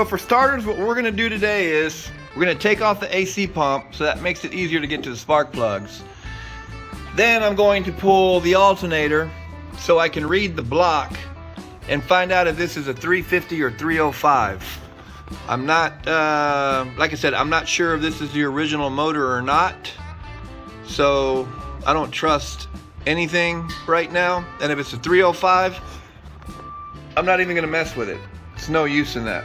So for starters, what we're gonna do today is we're gonna take off the AC pump, so that makes it easier to get to the spark plugs. Then I'm going to pull the alternator so I can read the block and find out if this is a 350 or 305. I'm not, like I said, I'm not sure if this is the original motor or not. So I don't trust anything right now. And if it's a 305, I'm not even gonna mess with it. It's no use in that.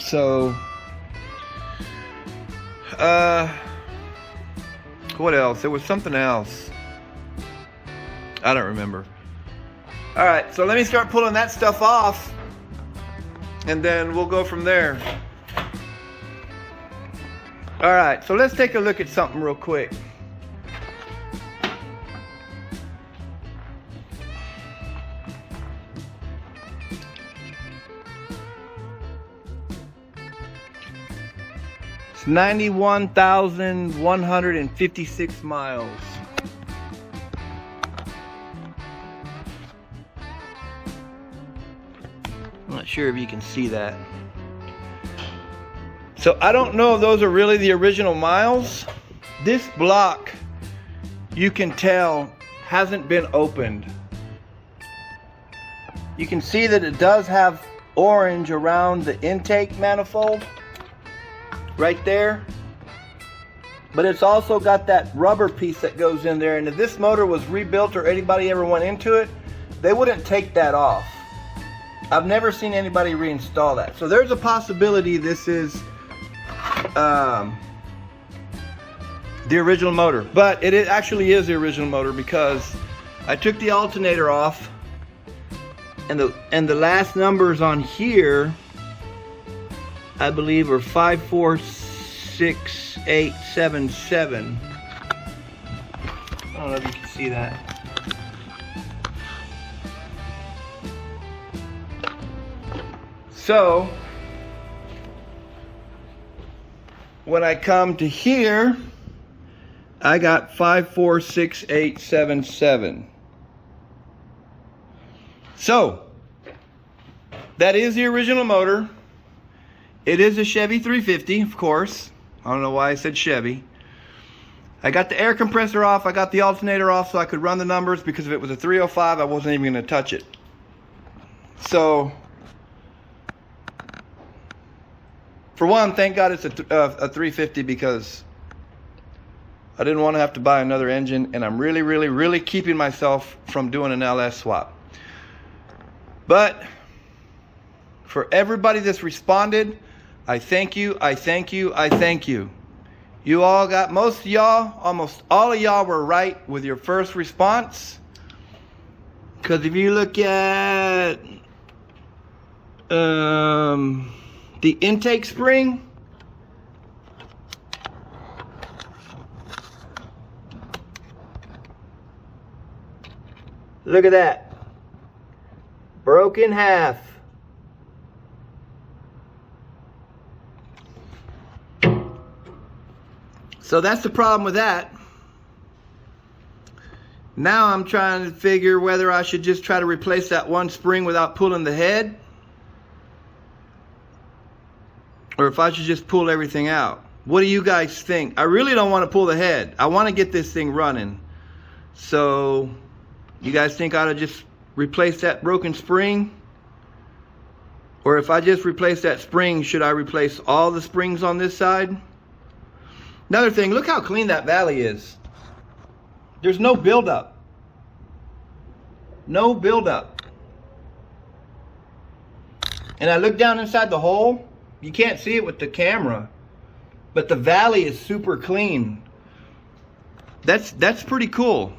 So, what else? There was something else. I don't remember. All right, so let me start pulling that stuff off, and then we'll go from there. All right, so let's take a look at something real quick. It's 91,156 miles. I'm not sure if you can see that. So I don't know if those are really the original miles. This block, you can tell, hasn't been opened. You can see that it does have orange around the intake manifold right there, but it's also got that rubber piece that goes in there, and if this motor was rebuilt or anybody ever went into it, they wouldn't take that off. I've never seen anybody reinstall that. So there's a possibility this is the original motor, but it actually is the original motor because I took the alternator off, and the last numbers on here, I believe, are 546877. I don't know if you can see that. So when I come to here, I got 546877. So that is the original motor. It is a Chevy 350, of course. I don't know why I said Chevy. I got the air compressor off. I got the alternator off so I could run the numbers, because if it was a 305, I wasn't even going to touch it. So, for one, thank God it's a 350, because I didn't want to have to buy another engine, and I'm really keeping myself from doing an LS swap. But for everybody that's responded, I thank you, I thank you, I thank you. You all got, most of y'all, almost all of y'all were right with your first response. Because if you look at the intake spring, look at that, broke in half. So that's the problem with that. Now I'm trying to figure whether I should just try to replace that one spring without pulling the head, or if I should just pull everything out. What do you guys think? I really don't want to pull the head. I want to get this thing running. So you guys think I ought to just replace that broken spring? Or if I just replace that spring, should I replace all the springs on this side? Another thing, look how clean that valley is. There's no buildup. No buildup. And I look down inside the hole. You can't see it with the camera, but the valley is super clean. That's pretty cool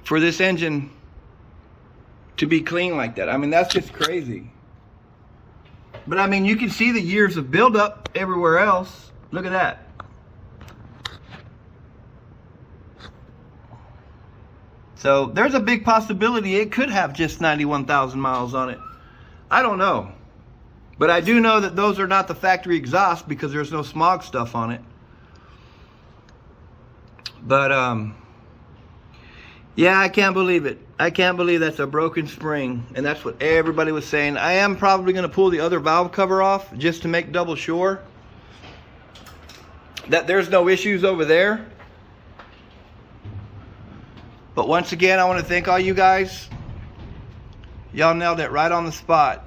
for this engine to be clean like that. I mean, that's just crazy. But I mean, you can see the years of buildup everywhere else. Look at that. So there's a big possibility it could have just 91,000 miles on it. I don't know. But I do know that those are not the factory exhaust, because there's no smog stuff on it. But Yeah, I can't believe it. I can't believe that's a broken spring, and that's what everybody was saying. I am probably going to pull the other valve cover off just to make double sure that there's no issues over there. But once again, I want to thank all you guys. Y'all nailed it right on the spot.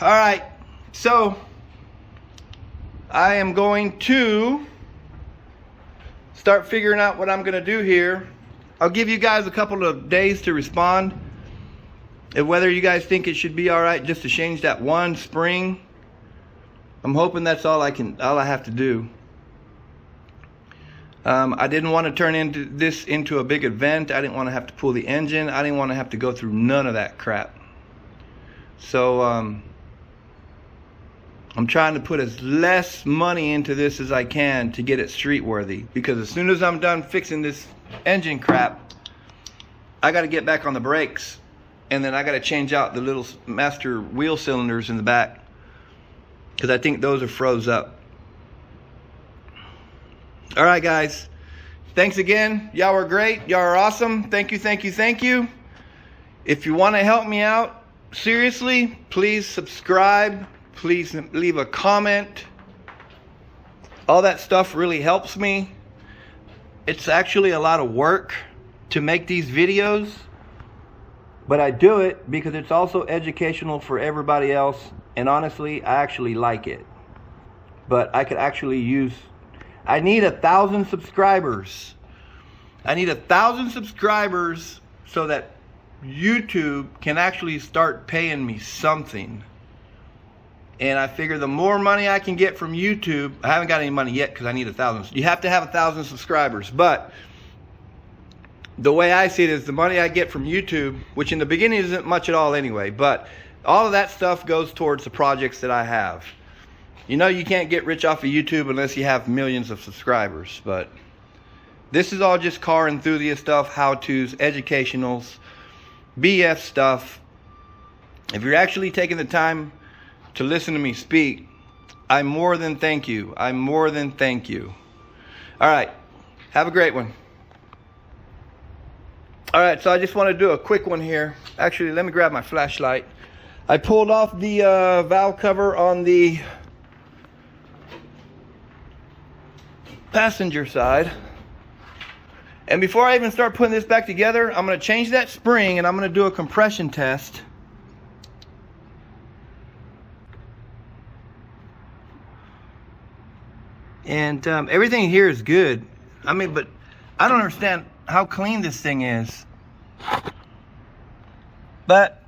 All right, so I am going to start figuring out what I'm going to do here. I'll give you guys a couple of days to respond and whether you guys think it should be all right just to change that one spring. I'm hoping that's all I have to do. I didn't want to turn this into a big event. I didn't want to have to pull the engine. I didn't want to have to go through none of that crap. So I'm trying to put as less money into this as I can to get it street worthy, because as soon as I'm done fixing this engine crap, I got to get back on the brakes, and then I got to change out the little master wheel cylinders in the back, because I think those are froze up. All right, guys, thanks again. Y'all were great. Y'all are awesome. Thank you, thank you, thank you. If you want to help me out, seriously, please subscribe. Please leave a comment. All that stuff really helps me. It's actually a lot of work to make these videos, but I do it because it's also educational for everybody else, and honestly, I actually like it. But I could actually use, I need 1,000 subscribers. I need 1,000 subscribers so that YouTube can actually start paying me something. And I figure the more money I can get from YouTube, I haven't got any money yet because I need 1,000. You have to have 1,000 subscribers. But the way I see it is the money I get from YouTube, which in the beginning isn't much at all anyway, but all of that stuff goes towards the projects that I have. You know, you can't get rich off of YouTube unless you have millions of subscribers. But this is all just car enthusiast stuff, how-tos, educationals, BS stuff. If you're actually taking the time to listen to me speak, I more than thank you. I more than thank you. All right, have a great one. All right, so I just want to do a quick one here. Actually, let me grab my flashlight. I pulled off the valve cover on the passenger side. And before I even start putting this back together, I'm going to change that spring and I'm going to do a compression test. And everything here is good. I mean, but I don't understand how clean this thing is. But,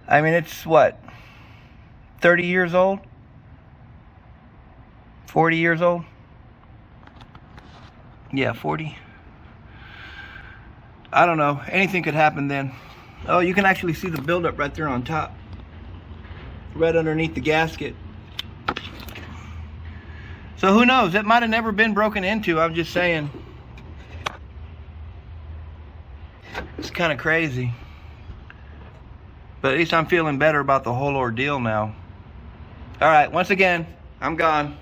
I mean, it's what? 30 years old? 40 years old? Yeah, 40. I don't know. Anything could happen then. Oh, you can actually see the buildup right there on top. Right underneath the gasket. So who knows? It might have never been broken into. I'm just saying. It's kind of crazy. But at least I'm feeling better about the whole ordeal now. All right, once again, I'm gone.